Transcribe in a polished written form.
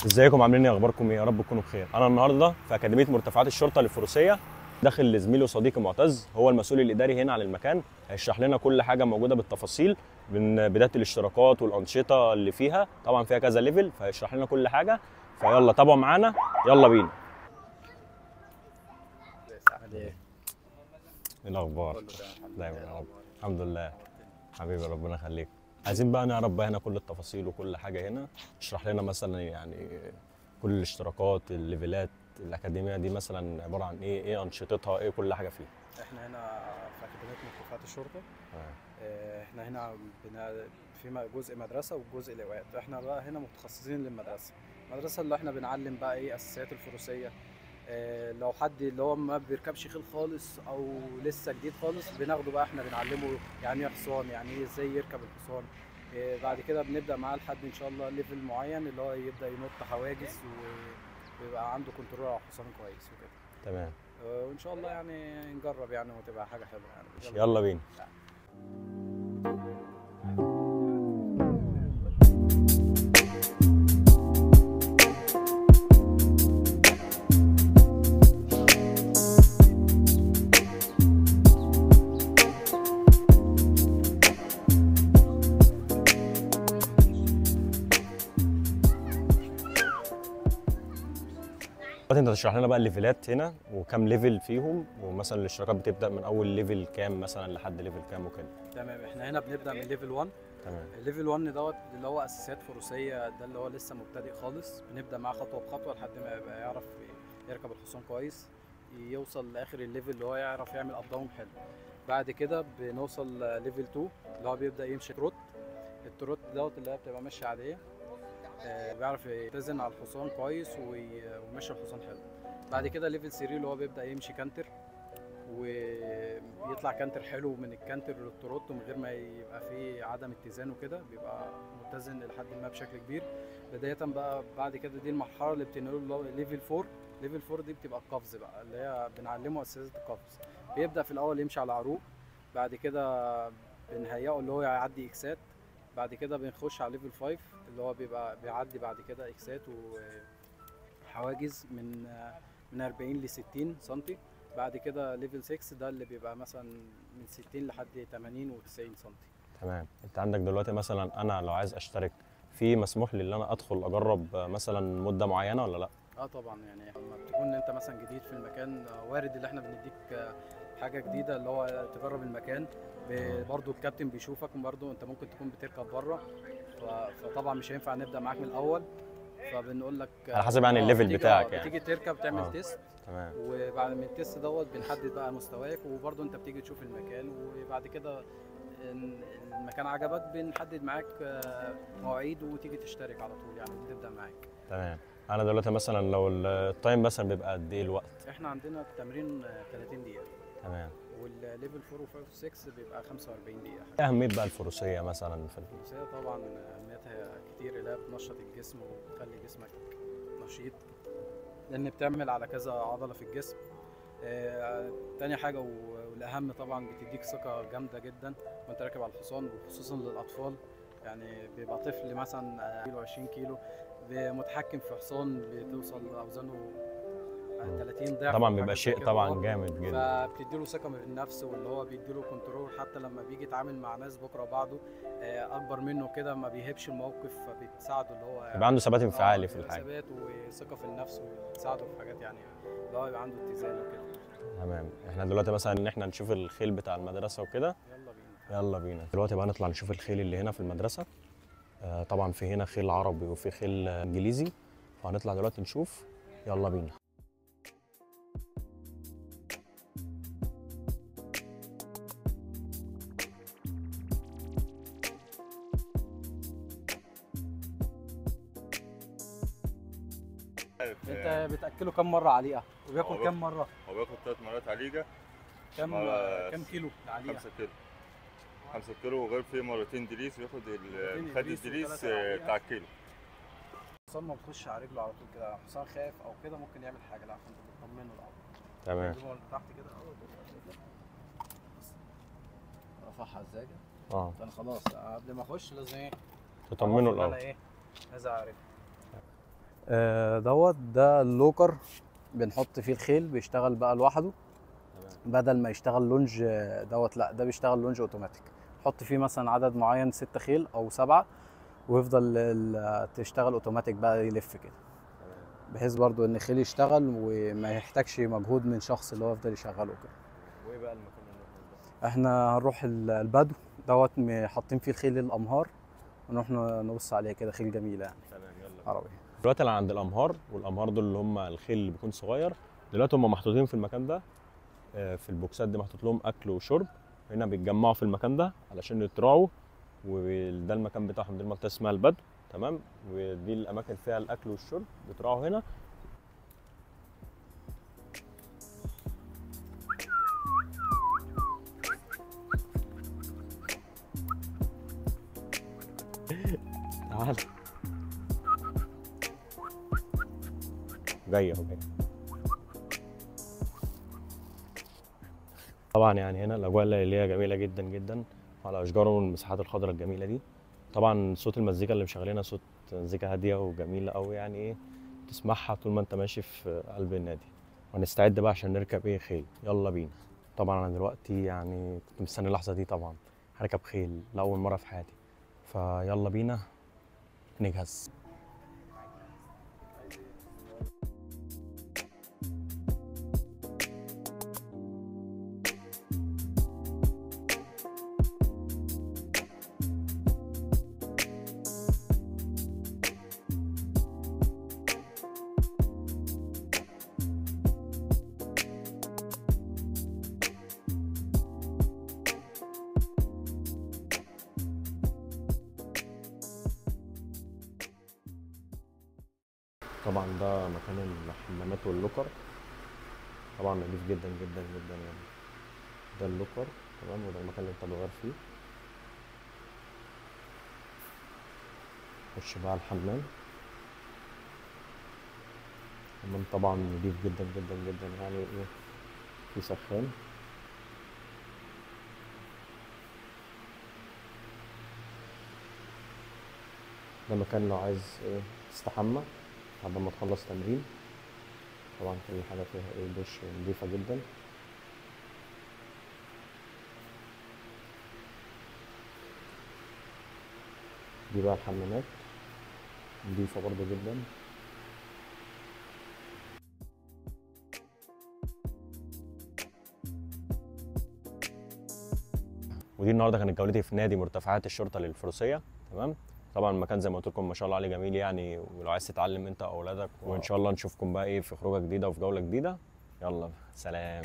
ازيكم عاملين ايه؟ اخباركم ايه؟ يا رب تكونوا بخير. انا النهارده في اكاديميه مرتفعات الشرطه الفروسيه، داخل لزميلي وصديقي معتز، هو المسؤول الاداري هنا عن المكان. هيشرح لنا كل حاجه موجوده بالتفاصيل، من بدايه الاشتراكات والانشطه اللي فيها. طبعا فيها كذا ليفل، فهيشرح لنا كل حاجه. فيلا تابعوا معانا، يلا بينا. عامل ايه؟ ايه الاخبار؟ كله تمام الحمد لله. دايما إيه يا رب. الأخبار؟ الحمد لله. نورتني. حبيبي ربنا يخليك. عايزين بقى نعرف بقى هنا كل التفاصيل وكل حاجه هنا. اشرح لنا مثلا يعني كل الاشتراكات، الليفلات، الاكاديميه دي مثلا عباره عن ايه؟ ايه انشطتها؟ ايه كل حاجه فيها؟ احنا هنا في اكاديميه مرتفعات الشرطه. احنا هنا في جزء مدرسه وجزء لواءات. احنا بقى هنا متخصصين للمدرسه. المدرسه اللي احنا بنعلم بقى ايه اساسيات الفروسيه. لو حد اللي هو ما بيركبش خيل خالص او لسه جديد خالص بناخده بقى احنا بنعلمه يعني ايه حصان، يعني ايه ازاي يركب الحصان. بعد كده بنبدا معاه لحد ان شاء الله ليفل معين اللي هو يبدا ينط حواجز ويبقى عنده كنترول على الحصان كويس وكده. تمام. وان شاء الله يعني نجرب يعني وتبقى حاجه حلوه يعني. يلا بينا. دلوقتي انت تشرح لنا بقى الليفلات هنا وكم ليفل فيهم، ومثلا الاشتراكات بتبدا من اول ليفل كام مثلا لحد ليفل كام وكده. تمام. احنا هنا بنبدا من ليفل 1. تمام. الليفل 1 دوت اللي هو اساسيات فروسيه، ده اللي هو لسه مبتدئ خالص. بنبدا معاه خطوه بخطوه لحد ما يبقى يعرف يركب الحصان كويس، يوصل لاخر الليفل اللي هو يعرف يعمل اب داون حلو. بعد كده بنوصل ليفل 2 اللي هو بيبدا يمشي تروت. التروت دوت اللي هي بتبقى ماشيه عاديه، بيعرف يتزن على الحصان كويس ويمشي الحصان حلو. بعد كده ليفل 3 اللي هو بيبدا يمشي كانتر، وبيطلع كانتر حلو من الكانتر للتروت من غير ما يبقى فيه عدم اتزان وكده، بيبقى متزن لحد ما بشكل كبير. بداية بقى بعد كده دي المرحلة اللي بتنقله اللي هو ليفل 4. ليفل 4 دي بتبقى القفز بقى، اللي هي بنعلمه اساسيات القفز. بيبدأ في الأول يمشي على عروق، بعد كده بنهيئه اللي هو يعدي اكسات. بعد كده بنخش على ليفل 5 اللي هو بيبقى بيعدي بعد كده اكسات وحواجز من 40 ل 60 سنتي. بعد كده ليفل 6 ده اللي بيبقى مثلا من 60 لحد 80 و90 سنتي. تمام. انت عندك دلوقتي مثلا انا لو عايز اشترك، في مسموح لي ان انا ادخل اجرب مثلا مده معينه ولا لا؟ اه طبعا. يعني لما بتكون انت مثلا جديد في المكان وارد اللي احنا بنديك حاجه جديده اللي هو تجرب المكان. برضه الكابتن بيشوفك، وبرضه انت ممكن تكون بتركب بره، فطبعا مش هينفع نبدا معاك من الاول. فبنقول لك على حسب يعني الليفل بتاعك يعني. بتيجي تركب تعمل تيست. تمام. وبعد من التيست دوت بنحدد بقى مستواك، وبرضه انت بتيجي تشوف المكان. وبعد كده إن المكان عجبك بنحدد معاك مواعيد وتيجي تشترك على طول يعني بتبدا معاك. تمام. انا دلوقتي مثلا لو التايم مثلا بيبقى قد ايه الوقت؟ احنا عندنا التمرين 30 دقيقه. تمام. والليفل 4 و5 و6 بيبقى 45 دقيقه. ايه اهميه بقى الفروسيه مثلا في الفروسيه طبعا اهميتها كتير، اللي هي بتنشط الجسم وبتخلي جسمك نشيط، لان بتعمل على كذا عضله في الجسم. تاني حاجه والاهم طبعا بتديك ثقه جامده جدا وانت راكب على الحصان، وخصوصا للاطفال. يعني بيبقى طفل مثلا كيلو 20 كيلو متحكم في حصان بتوصل اوزانه 30 ضعف. طبعا بيبقى شيء طبعا جامد جدا. فبتديله ثقه بالنفس، واللي هو بيديله كنترول حتى لما بيجي يتعامل مع ناس بكره بعده اكبر منه كده ما بيهبش الموقف، فبتساعده اللي هو يبقى عنده ثبات انفعالي في الحاجه. ثبات وثقه في النفس، وتساعده في حاجات يعني اللي هو يبقى عنده اتزان وكده. تمام. احنا دلوقتي مثلا ان احنا نشوف الخيل بتاع المدرسه وكده. يلا بينا. يلا بينا. دلوقتي بقى نطلع نشوف الخيل اللي هنا في المدرسه. طبعا في هنا خيل عربي وفي خيل انجليزي، فهنطلع دلوقتي نشوف. يلا بينا. انت بتاكله كم مره عليقه وبياكل كم مره؟ هو بياكل 3 مرات عليقه. كم كيلو عليقه؟ 5 كيلو. 5 كيلو، وغير في مرتين دليس بياخد خد دليس الدليس وثلاثة عليقة. بتاع الكيلو. الحصان ما بتخش على رجله على طول كده، حصان خايف او كده ممكن يعمل حاجه، لا عشان تطمنه الاول. تمام. تجيبه من تحت كده الاول رفعها ازاي كده. انا خلاص قبل ما اخش لازم ايه تطمنه انا الاول. ايه عايز اعرف. ده اللوكر، بنحط فيه الخيل بيشتغل بقى لوحده بدل ما يشتغل لونج. لا ده بيشتغل لونج اوتوماتيك، حط فيه مثلا عدد معين 6 خيل او 7، ويفضل تشتغل اوتوماتيك بقى يلف كده، بحيث برضو ان الخيل يشتغل وما يحتاجش مجهود من شخص اللي هو يفضل يشغله كده. وايه بقى المكان اللي هنروح ده؟ احنا هنروح البدو حاطين فيه الخيل الامهار، ونروح نبص عليه كده، خيل جميله يعني. تمام يلا. عربي. دلوقتي انا عند الامهار، والامهار دول اللي هم الخيل اللي بيكون صغير. دلوقتي هم محطوطين في المكان ده، في البوكسات دي محطوط لهم اكل وشرب. هنا بيتجمعوا في المكان ده علشان يتراعوا، وده المكان بتاعهم. دي المنطقه اسمها البدو، تمام. ودي الاماكن فيها الاكل والشرب، بيتراعوا هنا. تعال جاي اهو جاي. طبعا يعني هنا الاجواء الليليه جميله جدا جدا، على اشجار والمساحات الخضراء الجميله دي. طبعا صوت المزيكا اللي مشغلينها صوت مزيكا هاديه وجميله قوي، يعني ايه تسمعها طول ما انت ماشي في قلب النادي. وهنستعد بقى عشان نركب ايه خيل. يلا بينا. طبعا انا دلوقتي يعني كنت مستني اللحظه دي، طبعا هركب خيل لاول مره في حياتي، فيلا بينا نجهز. طبعا ده مكان الحمامات واللوكر، طبعا نضيف جدا جدا جدا يعني. ده اللوكر، تمام، وده المكان اللي انت بتغير فيه. خش بقى الحمام. الحمام طبعا نضيف جدا جدا جدا، يعني ايه، في سخان. ده مكان لو عايز ايه تستحمى بعد ما تخلص تمرين. طبعا كل حاجة فيها ايه دش نضيفة جدا. دي بقى الحمامات نضيفة برضو جدا. ودي النهارده كانت جولتي في نادي مرتفعات الشرطة للفروسية، تمام. طبعا المكان زي ما قلت لكم ما شاء الله عليه جميل يعني، ولو عايز تتعلم انت واولادك، وان شاء الله نشوفكم بقى ايه في خروجه جديده وفي جوله جديده. يلا سلام.